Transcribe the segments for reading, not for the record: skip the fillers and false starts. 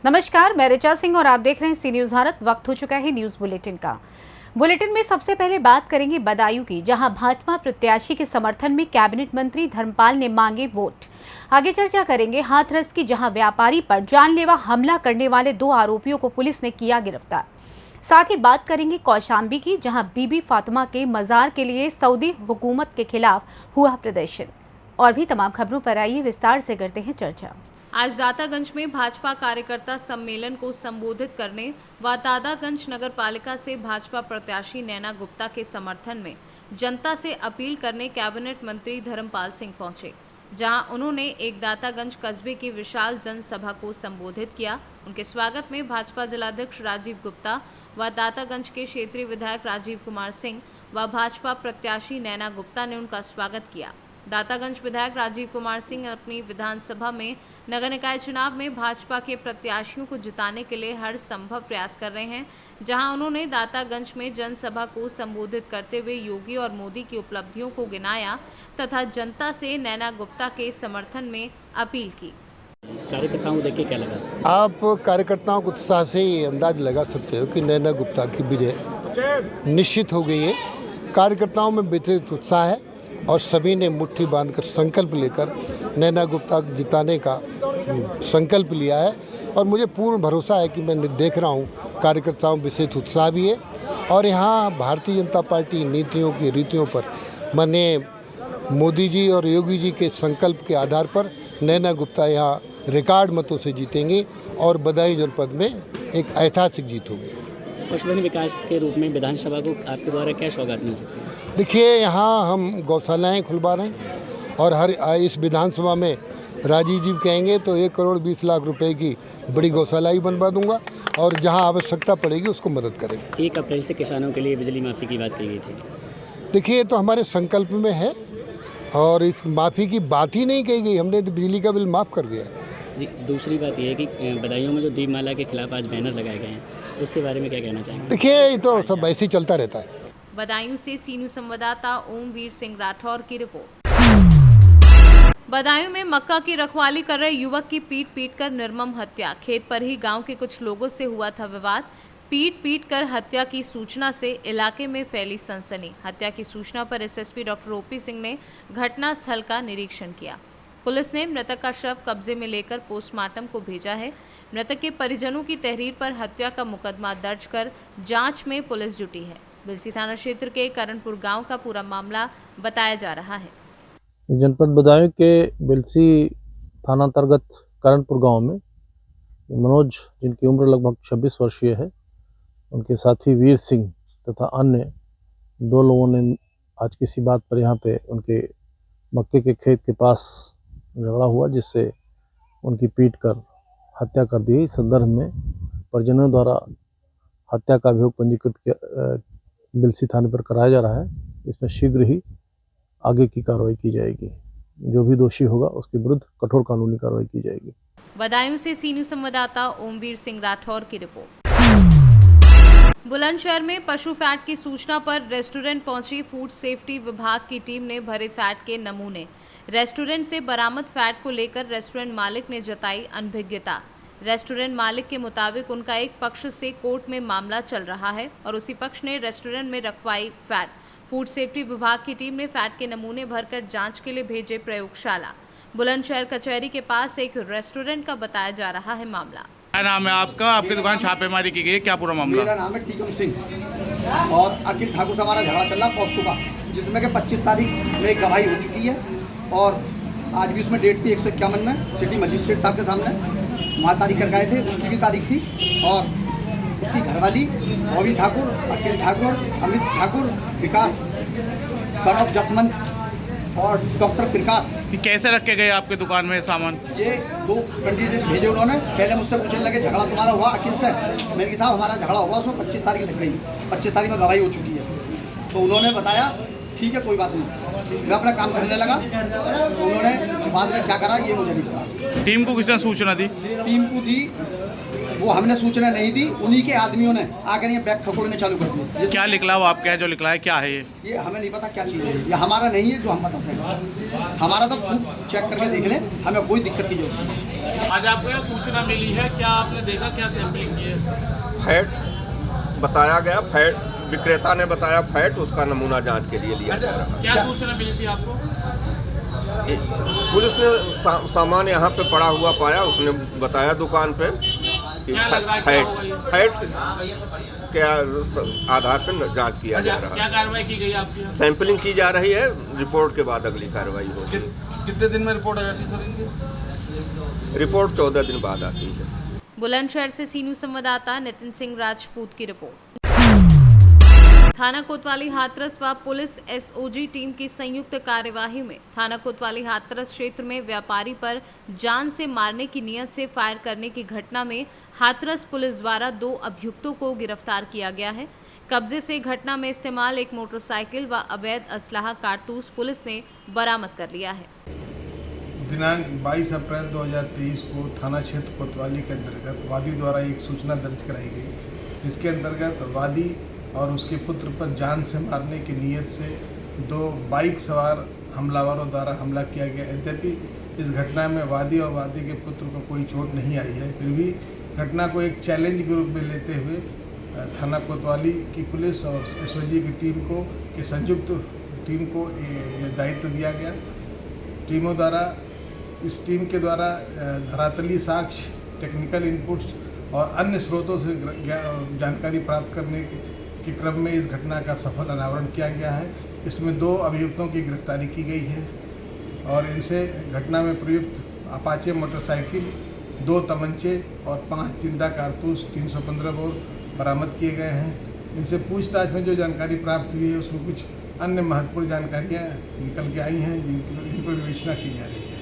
नमस्कार, मैं ऋचा सिंह और आप देख रहे हैं सी न्यूज़ भारत। वक्त हो चुका है न्यूज़ बुलेटिन का। बुलेटिन में सबसे पहले बात करेंगे बदायूं की, जहां भाजपा प्रत्याशी के समर्थन में कैबिनेट मंत्री धर्मपाल ने मांगे वोट। आगे चर्चा करेंगे हाथरस की, जहां व्यापारी पर जानलेवा हमला करने वाले 2 आरोपियों को पुलिस ने किया गिरफ्तार। साथ ही बात करेंगे कौशाम्बी की, जहां बीबी फातिमा के मजार के लिए सऊदी हुकूमत के खिलाफ हुआ प्रदर्शन। और भी तमाम खबरों पर आइए विस्तार से करते हैं चर्चा। आज दातागंज में भाजपा कार्यकर्ता सम्मेलन को संबोधित करने व दातागंज नगर पालिका से भाजपा प्रत्याशी नैना गुप्ता के समर्थन में जनता से अपील करने कैबिनेट मंत्री धर्मपाल सिंह पहुंचे, जहां उन्होंने एक दातागंज कस्बे की विशाल जनसभा को संबोधित किया। उनके स्वागत में भाजपा जिलाध्यक्ष राजीव गुप्ता व दातागंज के क्षेत्रीय विधायक राजीव कुमार सिंह व भाजपा प्रत्याशी नैना गुप्ता ने उनका स्वागत किया। दातागंज विधायक राजीव कुमार सिंह अपनी विधानसभा में नगर निकाय चुनाव में भाजपा के प्रत्याशियों को जिताने के लिए हर संभव प्रयास कर रहे हैं, जहां उन्होंने दातागंज में जनसभा को संबोधित करते हुए योगी और मोदी की उपलब्धियों को गिनाया तथा जनता से नैना गुप्ता के समर्थन में अपील की। कार्यकर्ताओं को देखिए क्या लगा? आप कार्यकर्ताओं को उत्साह से ये अंदाज लगा सकते हो कि नैना गुप्ता की विजय निश्चित हो गई है। कार्यकर्ताओं में विशेष उत्साह है और सभी ने मुट्ठी बांधकर संकल्प लेकर नैना गुप्ता को जिताने का संकल्प लिया है। और मुझे पूर्ण भरोसा है कि मैं देख रहा हूँ कार्यकर्ताओं में विशेष उत्साह भी है। और यहाँ भारतीय जनता पार्टी नीतियों की रीतियों पर माने मोदी जी और योगी जी के संकल्प के आधार पर नैना गुप्ता यहाँ रिकॉर्ड मतों से जीतेंगे और बदायूं जनपद में एक ऐतिहासिक जीत होगी। पशुधन विकास के रूप में विधानसभा को आपके द्वारा क्या सौगात मिल सकती है? देखिए, यहाँ हम गौशालाएँ खुलवा रहे हैं और हर इस विधानसभा में राजीव जी कहेंगे तो 1 करोड़ 20 लाख रुपए की बड़ी गौशाला ही बनवा दूंगा और जहाँ आवश्यकता पड़ेगी उसको मदद करेंगे। 1 अप्रैल से किसानों के लिए बिजली माफ़ी की बात की गई थी। देखिए, तो हमारे संकल्प में है और इस माफ़ी की बात ही नहीं कही गई, हमने तो बिजली का बिल माफ़ कर दिया जी। दूसरी बात यह है कि बदायूं में जो दीपमाला के खिलाफ आज बैनर लगाए गए हैं, उसके बारे में क्या कहना चाहेंगे? देखिए, ये तो सब ऐसे ही चलता रहता है। बदायूं से सी न्यूज़ संवाददाता ओमवीर सिंह राठौर की रिपोर्ट। बदायूं में मक्का की रखवाली कर रहे युवक की पीट कर निर्मम हत्या। खेत पर ही गांव के कुछ लोगों से हुआ था विवाद। पीट कर हत्या की सूचना से इलाके में फैली सनसनी। हत्या की सूचना पर एसएसपी डॉक्टर ओपी सिंह ने घटनास्थल का निरीक्षण किया। पुलिस ने मृतक का शव कब्जे में लेकर पोस्टमार्टम को भेजा है। मृतक के परिजनों की तहरीर पर हत्या का मुकदमा दर्ज कर जांच में पुलिस जुटी है। बिलसी थाना क्षेत्र के करणपुर गांव का पूरा मामला बताया जा रहा है। जनपद बदायूं के बिलसी थाना अंतर्गत करणपुर गांव में मनोज, जिनकी उम्र लगभग 26 वर्षीय है, उनके साथी वीर सिंह तथा अन्य 2 लोगों ने आज किसी बात पर यहाँ पे उनके मक्के के खेत के पास झगड़ा हुआ, जिससे उनकी पीट कर हत्या कर दी। इस संदर्भ में परिजनों द्वारा हत्या का अभियोग पंजीकृत बिलसी थाने पर कराया जा रहा है। इसमें शीघ्र ही आगे की कार्रवाई की जाएगी। जो भी दोषी होगा उसके विरुद्ध कठोर कानूनी कार्रवाई की जाएगी। बदायूं से सी न्यूज़ संवाददाता ओमवीर सिंह राठौर की रिपोर्ट। बुलंदशहर में पशु फैट की सूचना पर रेस्टोरेंट पहुंची फूड सेफ्टी विभाग की टीम ने भरे फैट के नमूने। रेस्टोरेंट से बरामद फैट को लेकर रेस्टोरेंट मालिक ने जताई अनभिज्ञता। रेस्टोरेंट मालिक के मुताबिक उनका एक पक्ष से कोर्ट में मामला चल रहा है और उसी पक्ष ने रेस्टोरेंट में रखवाई फैट। फूड सेफ्टी विभाग की टीम ने फैट के नमूने भरकर जांच के लिए भेजे प्रयोगशाला। बुलंदशहर कचहरी के पास एक रेस्टोरेंट का बताया जा रहा है मामला। क्या नाम है आपका? आपकी दुकान छापेमारी की गई, क्या पूरा मामला? मेरा नाम है टीकम सिंह और अखिल ठाकुर से हमारा झगड़ा चल रहा पॉस्को का, जिसमें कि 25 तारीख में एक गवाही हो चुकी है और आज भी उसमें डेट थी 151 में सिटी मजिस्ट्रेट साहब के सामने वहाँ तारीख कर गए थे, उसकी भी तारीख थी। और उसकी घरवाली बॉबी ठाकुर, अखिल ठाकुर, अमित ठाकुर, विकास सन ऑफ जसवंत और डॉक्टर प्रकाश। कैसे रख के गए आपके दुकान में सामान? ये 2 कैंडिडेट भेजे उन्होंने। पहले मुझसे पूछने लगे झगड़ा तुम्हारा हुआ अखिल से। मैंने कहा साहब हमारा झगड़ा हुआ, उसमें 25 तारीख लग गई, 25 तारीख में गवाही हो चुकी है। तो उन्होंने बताया ठीक है कोई बात नहीं, मैं अपना काम करने लगा। उन्होंने बाद में क्या करा ये मुझे नहीं पता। टीम को किसने सूचना दी? टीम को दी वो हमने सूचना नहीं दी, उन्हीं के आदमियों ने आकर ये बैग खकोड़ने चालू कर दिए। क्या निकला वो आपका है जो निकला है, क्या है ये हमें नहीं पता क्या चीज़ है, ये हमारा नहीं है जो हम बता सकें। हमारा तो खूब चेक करके देख लें, हमें कोई दिक्कत की जरूरत नहीं। आज आपको यह सूचना मिली है, क्या आपने देखा, क्या सैंपलिंग की है? फैट बताया गया, फैट विक्रेता ने बताया फैट, उसका नमूना जांच के लिए लिया जा रहा है। क्या सूचना मिली थी आपको? पुलिस ने सामान यहाँ पे पड़ा हुआ पाया, उसने बताया दुकान पे कि फैट के आधार पर जांच किया जा रहा है। क्या कार्रवाई की गई आपकी? सैंपलिंग की जा रही है, रिपोर्ट के बाद अगली कार्रवाई होगी। कितने दिन में रिपोर्ट आ जाती है सर इनकी? रिपोर्ट 14 दिन बाद आती है। बुलंदशहर से सी न्यूज़ संवाददाता नितिन सिंह राजपूत की रिपोर्ट। थाना कोतवाली हाथरस व पुलिस एसओजी टीम की संयुक्त कार्यवाही में थाना कोतवाली हाथरस क्षेत्र में व्यापारी पर जान से मारने की नियत से फायर करने की घटना में हाथरस पुलिस द्वारा 2 अभियुक्तों को गिरफ्तार किया गया है। कब्जे से घटना में इस्तेमाल एक मोटरसाइकिल व अवैध असलाहा कारतूस पुलिस ने बरामद कर लिया है। दिनांक 22 अप्रैल 2023 को थाना क्षेत्र कोतवाली के अंतर्गत वादी द्वारा एक सूचना दर्ज कराई गई, जिसके अंतर्गत वादी और उसके पुत्र पर जान से मारने की नीयत से 2 बाइक सवार हमलावरों द्वारा हमला किया गया। यद्यपि इस घटना में वादी और वादी के पुत्र को कोई चोट नहीं आई है, फिर भी घटना को एक चैलेंज के रूप में लेते हुए थाना कोतवाली की पुलिस और एसओजी की टीम को के संयुक्त टीम को ये दायित्व दिया गया। टीमों द्वारा इस टीम के द्वारा धरातली साक्ष्य, टेक्निकल इनपुट्स और अन्य स्रोतों से जानकारी प्राप्त करने के क्रम में इस घटना का सफल अनावरण किया गया है। इसमें 2 अभियुक्तों की गिरफ्तारी की गई है और इनसे घटना में प्रयुक्त अपाचे मोटरसाइकिल, 2 तमंचे और 5 जिंदा कारतूस 315 बोर बरामद किए गए हैं। इनसे पूछताछ में जो जानकारी प्राप्त हुई है उसमें कुछ अन्य महत्वपूर्ण जानकारियाँ निकल के आई हैं, जिन पर विवेचना की जा रही है।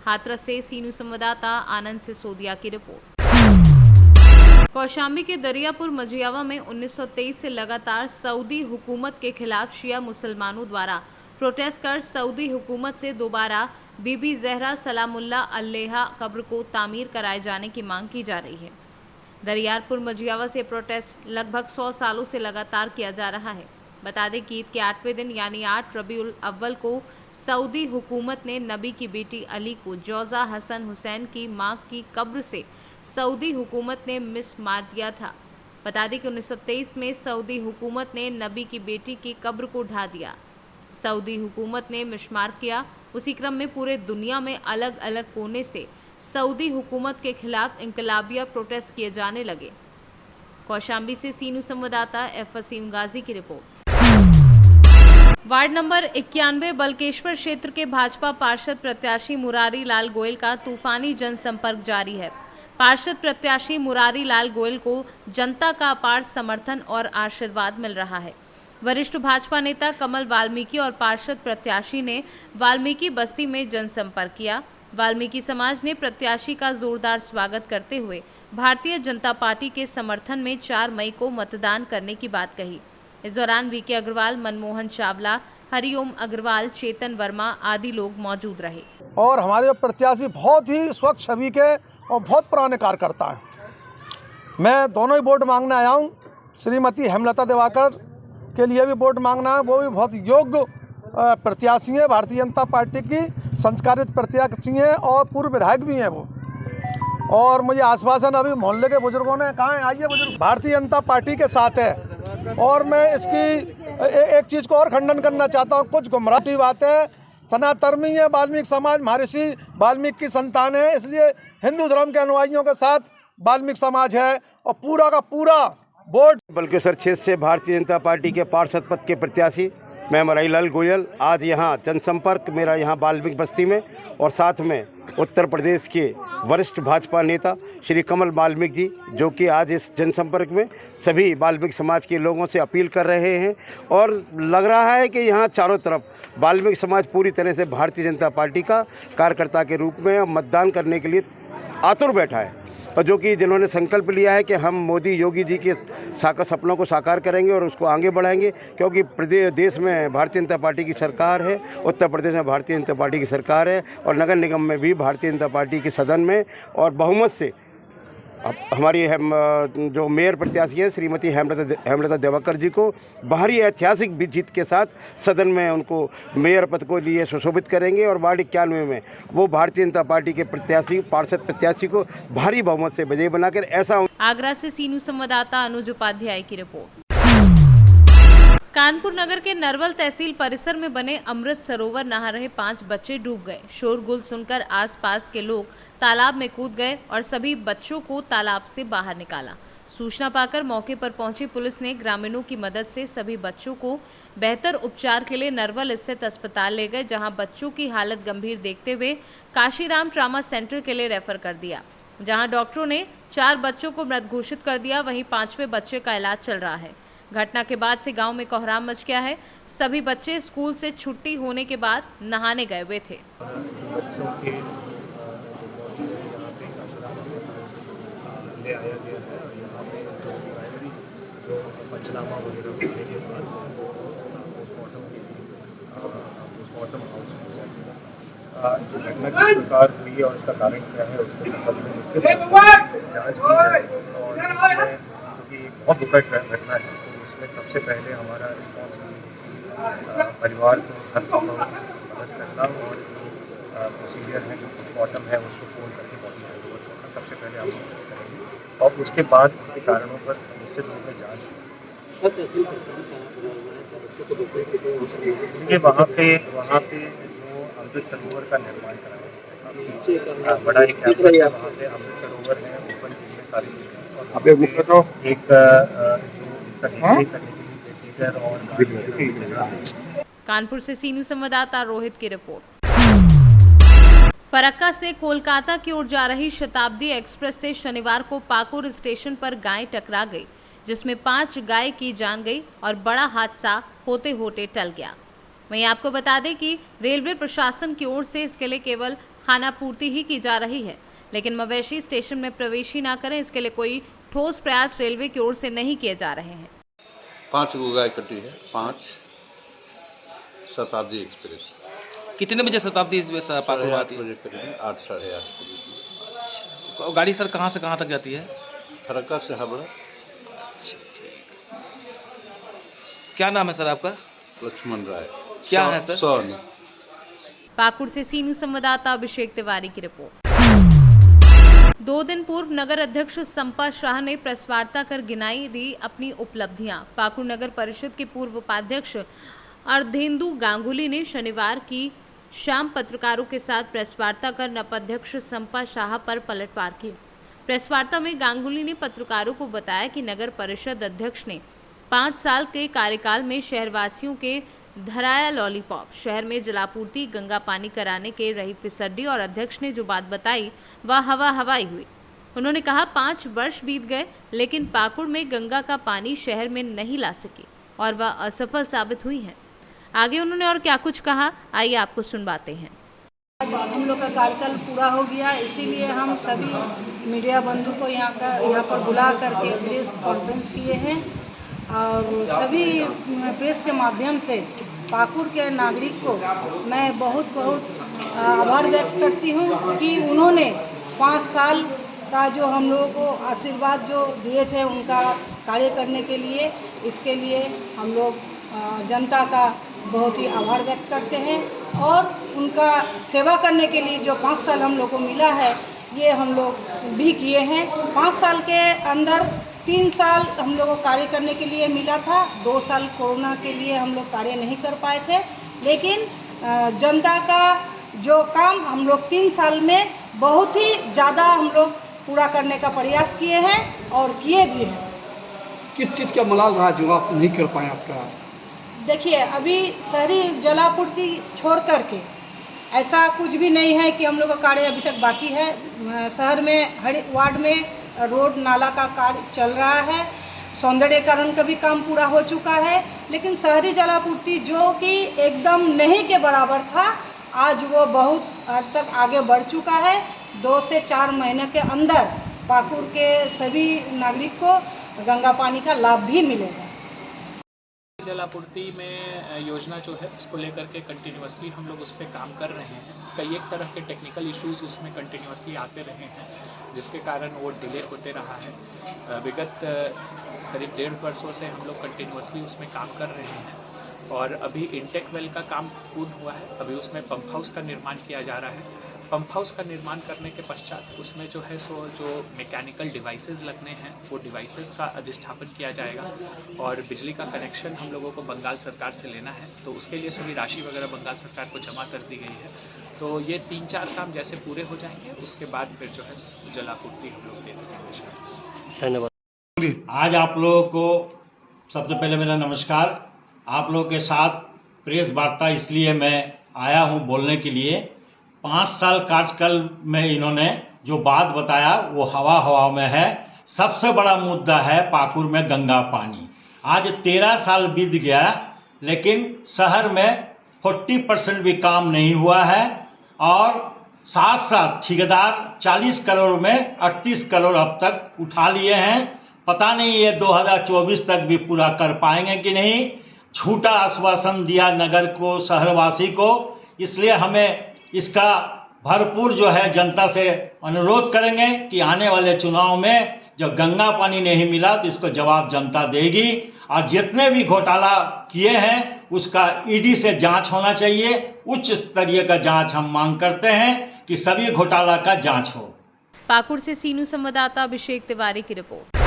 हाथरस से सी न्यूज़ संवाददाता आनंद सिसोदिया की रिपोर्ट। कौशाम्बी के दरियापुर मझियावा में 1923 से लगातार सऊदी हुकूमत के खिलाफ शिया मुसलमानों द्वारा प्रोटेस्ट कर सऊदी हुकूमत से दोबारा बीबी जहरा सलामुल्लाह अलैहा कब्र को तामीर कराए जाने की मांग की जा रही है। दरियापुर मझियावा से प्रोटेस्ट लगभग 100 सालों से लगातार किया जा रहा है। बता दें कि ईद के 8वें दिन यानी 8 रबीउल अव्वल को सऊदी हुकूमत ने नबी की बेटी अली को जौजा हसन हुसैन की मां की कब्र से सऊदी हुकूमत ने मिस मार दिया था। बता दें कि 1923 में सऊदी हुकूमत ने नबी की बेटी की कब्र को ढा दिया। सऊदी हुकूमत ने मिसमार किया। उसी क्रम में पूरे दुनिया में अलग अलग कोने से सऊदी हुकूमत के खिलाफ इंकलाबिया प्रोटेस्ट किए जाने लगे। कौशाम्बी से सी न्यूज़ संवाददाता एफ वसीम गाजी की रिपोर्ट। वार्ड नंबर 91 बलकेश्वर क्षेत्र के भाजपा पार्षद प्रत्याशी मुरारी लाल गोयल का तूफानी जनसंपर्क जारी है। पार्षद प्रत्याशी मुरारी लाल गोयल को जनता का अपार समर्थन और आशीर्वाद मिल रहा है। वरिष्ठ भाजपा नेता कमल वाल्मीकि और पार्षद प्रत्याशी ने वाल्मीकि बस्ती में जनसंपर्क किया। वाल्मीकि समाज ने प्रत्याशी का जोरदार स्वागत करते हुए भारतीय जनता पार्टी के समर्थन में 4 मई को मतदान करने की बात कही। इस दौरान वीके अग्रवाल, मनमोहन चावला, हरिओम अग्रवाल, चेतन वर्मा आदि लोग मौजूद रहे। और हमारे प्रत्याशी बहुत ही स्वच्छ छवि के और बहुत पुराने कार्यकर्ता हैं। मैं दोनों ही वोट मांगने आया हूँ। श्रीमती हेमलता दिवाकर के लिए भी वोट मांगना है। वो भी बहुत योग्य प्रत्याशी हैं, भारतीय जनता पार्टी की संस्कारित प्रत्याशी हैं और पूर्व विधायक भी हैं वो। और मुझे आश्वासन अभी मोहल्ले के बुजुर्गों ने कहा है, आइए बुजुर्ग, भारतीय जनता पार्टी के साथ है। और मैं इसकी एक चीज़ को और खंडन करना चाहता हूँ। कुछ गुमराह बात है। सनातन में है, वाल्मीकि समाज महर्षि वाल्मीकि की संतान है, इसलिए हिंदू धर्म के अनुयायियों के साथ वाल्मीकि समाज है और पूरा का पूरा वोट। बलकेश्वर क्षेत्र से भारतीय जनता पार्टी के पार्षद पद के प्रत्याशी मैं मुरारी लाल गोयल आज यहाँ जनसंपर्क मेरा यहाँ वाल्मीकि बस्ती में, और साथ में उत्तर प्रदेश के वरिष्ठ भाजपा नेता श्री कमल वाल्मीकि जी, जो कि आज इस जनसंपर्क में सभी वाल्मीकि समाज के लोगों से अपील कर रहे हैं। और लग रहा है कि यहाँ चारों तरफ वाल्मीकि समाज पूरी तरह से भारतीय जनता पार्टी का कार्यकर्ता के रूप में मतदान करने के लिए आतुर बैठा है, और जो कि जिन्होंने संकल्प लिया है कि हम मोदी योगी जी के सपनों को साकार करेंगे और उसको आगे बढ़ाएंगे, क्योंकि देश में भारतीय जनता पार्टी की सरकार है, उत्तर प्रदेश में भारतीय जनता पार्टी की सरकार है और नगर निगम में भी भारतीय जनता पार्टी के सदन में और बहुमत से अब हमारी जो मेयर प्रत्याशी हैं श्रीमती हेमलता देवाकर जी को बाहरी ऐतिहासिक जीत के साथ सदन में उनको मेयर पद को लिए सुशोभित करेंगे और वार्ड 91 में वो भारतीय जनता पार्टी के प्रत्याशी पार्षद प्रत्याशी को भारी बहुमत से विजयी बनाकर ऐसा। आगरा से सी न्यूज़ संवाददाता अनुज उपाध्याय की रिपोर्ट। कानपुर नगर के नरवल तहसील परिसर में बने अमृत सरोवर नहा रहे 5 बच्चे डूब गए। शोरगुल सुनकर आसपास के लोग तालाब में कूद गए और सभी बच्चों को तालाब से बाहर निकाला। सूचना पाकर मौके पर पहुंची पुलिस ने ग्रामीणों की मदद से सभी बच्चों को बेहतर उपचार के लिए नरवल स्थित अस्पताल ले गए, जहां बच्चों की हालत गंभीर देखते हुए काशीराम ट्रामा सेंटर के लिए रेफर कर दिया, जहां डॉक्टरों ने 4 बच्चों को मृत घोषित कर दिया। वहीं 5वें बच्चे का इलाज चल रहा है। घटना के बाद से गांव में कोहराम मच गया है। सभी बच्चे स्कूल से छुट्टी होने के बाद नहाने गए हुए थे। बच्चों के ले आया गया है और यहाँ पे प्राइमरी जो पंचनामा वगैरह होने के बाद पोस्टमार्टम हाउस में जो घटना किस प्रकार हुई है और उसका कारण क्या है उसके संबंध में निश्चित जाँच की जाए। और इसमें क्योंकि बहुत दुखद घटना है तो उसमें सबसे पहले हमारा रिस्पॉन्स परिवार को हर संभव मदद करना और जो प्रोसीजर है जो पोस्टमार्टम है उसको फोन करके बॉडी हैंडओवर करना सबसे पहले हम करेंगे और उसके बाद इसके कारणों पर निश्चित रूप में जाँच ये वहाँ पे जो अमृत सरोवर का निर्माण कराया बड़ा एक कैंपस है वहाँ पे अमृत सरोवर है ओपन जिसमें सारी चीज़ें और एक जो इसका देखरेख करने के लिए और कानपुर से सी न्यूज़ संवाददाता रोहित की रिपोर्ट। फरक्का से कोलकाता की ओर जा रही शताब्दी एक्सप्रेस से शनिवार को पाकुर स्टेशन पर गाय टकरा गई, जिसमें 5 गाय की जान गई और बड़ा हादसा होते होते टल गया। वहीं आपको बता दें कि रेलवे प्रशासन की ओर से इसके लिए केवल खाना पूर्ति ही की जा रही है, लेकिन मवेशी स्टेशन में प्रवेश ही ना करें इसके लिए कोई ठोस प्रयास रेलवे की ओर से नहीं किए जा रहे हैं। 5 गाय कटी है, 5 शताब्दी एक्सप्रेस। कितने बजे शताब्दी एक्सप्रेस पाकुर आती है? 8 साढ़े 8 बजे। गाड़ी सर कहाँ से कहाँ तक जाती है? फरक्का से हावड़ा। क्या नाम है सर आपका? लक्ष्मण राय। क्या है सर? सोन। पाकुड़ से सी न्यूज़ संवाददाता अभिषेक तिवारी की रिपोर्ट। 2 दिन पूर्व नगर अध्यक्ष संपा शाह ने प्रेस वार्ता कर गिनाई दी अपनी उपलब्धियां। पाकुड़ नगर परिषद के पूर्व उपाध्यक्ष अर्धेंदु गांगुली ने शनिवार की शाम पत्रकारों के साथ प्रेस वार्ता कर नपाध्यक्ष संपा शाह पर पलटवार की। प्रेस वार्ता में गांगुली ने पत्रकारों को बताया कि नगर परिषद अध्यक्ष ने 5 साल के कार्यकाल में शहरवासियों के धराया लॉलीपॉप, शहर में जलापूर्ति, गंगा पानी कराने के रही फिसड्डी और अध्यक्ष ने जो बात बताई वह हवाई हुई। उन्होंने कहा 5 वर्ष बीत गए लेकिन पाकुड़ में गंगा का पानी शहर में नहीं ला सकी और वह असफल साबित हुई है। आगे उन्होंने और क्या कुछ कहा, आइए आपको सुनवाते हैं। आज हम लोग का कार्यकाल पूरा हो गया, इसीलिए हम सभी मीडिया बंधु को यहाँ पर बुला करके प्रेस कॉन्फ्रेंस किए हैं और सभी प्रेस के माध्यम से पाकुड़ के नागरिक को मैं बहुत आभार व्यक्त करती हूँ कि उन्होंने 5 साल का जो हम लोगों को आशीर्वाद जो दिए थे उनका कार्य करने के लिए, इसके लिए हम लोग जनता का बहुत ही आभार व्यक्त करते हैं और उनका सेवा करने के लिए जो 5 साल हम लोग को मिला है ये हम लोग भी किए हैं। 5 साल के अंदर 3 साल हम लोग को कार्य करने के लिए मिला था, 2 साल कोरोना के लिए हम लोग कार्य नहीं कर पाए थे, लेकिन जनता का जो काम हम लोग 3 साल में बहुत ही ज़्यादा हम लोग पूरा करने का प्रयास किए हैं और किए भी हैं। किस चीज़ का मलाल रहा जो आप नहीं कर पाए आपका? देखिए, अभी शहरी जलापूर्ति छोड़ करके ऐसा कुछ भी नहीं है कि हम लोग का कार्य अभी तक बाकी है। शहर में हर वार्ड में रोड नाला का कार्य चल रहा है, सौंदर्यीकरण का भी काम पूरा हो चुका है, लेकिन शहरी जलापूर्ति जो कि एकदम नहीं के बराबर था, आज वो बहुत हद तक आगे बढ़ चुका है। 2 से 4 महीने के अंदर पाकुड़ के सभी नागरिक को गंगा पानी का लाभ भी मिलेगा। जल आपूर्ति में योजना जो है उसको लेकर के कंटिन्यूअसली हम लोग उस पर काम कर रहे हैं। कई एक तरह के टेक्निकल इश्यूज उसमें कंटिन्यूअसली आते रहे हैं, जिसके कारण वो डिले होते रहा है। विगत करीब 1.5 वर्षों से हम लोग कंटिन्यूअसली उसमें काम कर रहे हैं और अभी इंटेक वेल का काम पूर्ण हुआ है। अभी उसमें पंप हाउस का निर्माण किया जा रहा है। पंप हाउस का निर्माण करने के पश्चात उसमें जो है सो जो मैकेनिकल डिवाइसेस लगने हैं वो डिवाइसेस का अधिष्ठापन किया जाएगा और बिजली का कनेक्शन हम लोगों को बंगाल सरकार से लेना है, तो उसके लिए सभी राशि वगैरह बंगाल सरकार को जमा कर दी गई है। तो ये 3-4 काम जैसे पूरे हो जाएंगे उसके बाद फिर जो है जल आपूर्ति हम लोग दे सकेंगे। धन्यवाद। आज आप लोगों को सबसे पहले मेरा नमस्कार। आप लोगों के साथ प्रेस वार्ता इसलिए मैं आया हूँ बोलने के लिए। 5 साल कार्यकाल में इन्होंने जो बात बताया वो हवा में है। सबसे बड़ा मुद्दा है पाकुड़ में गंगा पानी। आज 13 साल बीत गया लेकिन शहर में 40% भी काम नहीं हुआ है और साथ साथ ठेकेदार 40 करोड़ में 38 करोड़ अब तक उठा लिए हैं। पता नहीं ये 2024 तक भी पूरा कर पाएंगे कि नहीं। झूठा आश्वासन दिया नगर को, शहरवासी को। इसलिए हमें इसका भरपूर जो है जनता से अनुरोध करेंगे कि आने वाले चुनाव में जब गंगा पानी नहीं मिला तो इसको जवाब जनता देगी और जितने भी घोटाला किए हैं उसका ईडी से जांच होना चाहिए। उच्च स्तरीय का जांच हम मांग करते हैं कि सभी घोटाला का जांच हो। पाकुड़ से सीनू संवाददाता अभिषेक तिवारी की रिपोर्ट।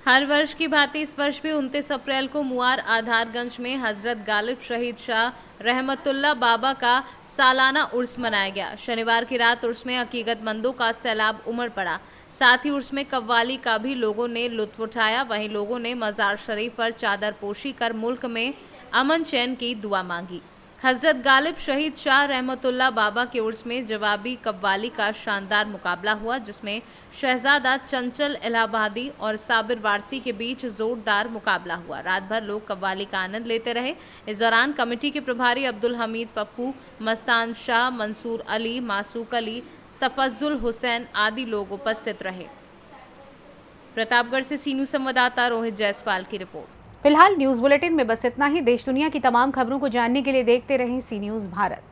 हर वर्ष की भांति इस वर्ष भी 29 अप्रैल को मुआर आधारगंज में हजरत गालिब शहीद शाह रहमतुल्लाह बाबा का सालाना उर्स मनाया गया। शनिवार की रात उर्स में हकीकतमंदों का सैलाब उमड़ पड़ा। साथ ही उर्स में कव्वाली का भी लोगों ने लुत्फ उठाया। वहीं लोगों ने मजार शरीफ पर चादर पोशी कर मुल्क में अमन चैन की दुआ मांगी। हजरत गालिब शहीद शाह रहमतुल्लाह बाबा के उर्स में जवाबी कव्वाली का शानदार मुकाबला हुआ, जिसमें शहजादा चंचल इलाहाबादी और साबिर वारसी के बीच जोरदार मुकाबला हुआ। रात भर लोग कव्वाली का आनंद लेते रहे। इस दौरान कमेटी के प्रभारी अब्दुल हमीद पप्पू, मस्तान शाह, मंसूर अली, मासूक अली, तफज्जुल हुसैन आदि लोग उपस्थित रहे। प्रतापगढ़ से सीनू संवाददाता रोहित जायसवाल की रिपोर्ट। फिलहाल न्यूज बुलेटिन में बस इतना ही। देश दुनिया की तमाम खबरों को जानने के लिए देखते रहें सी न्यूज़ भारत।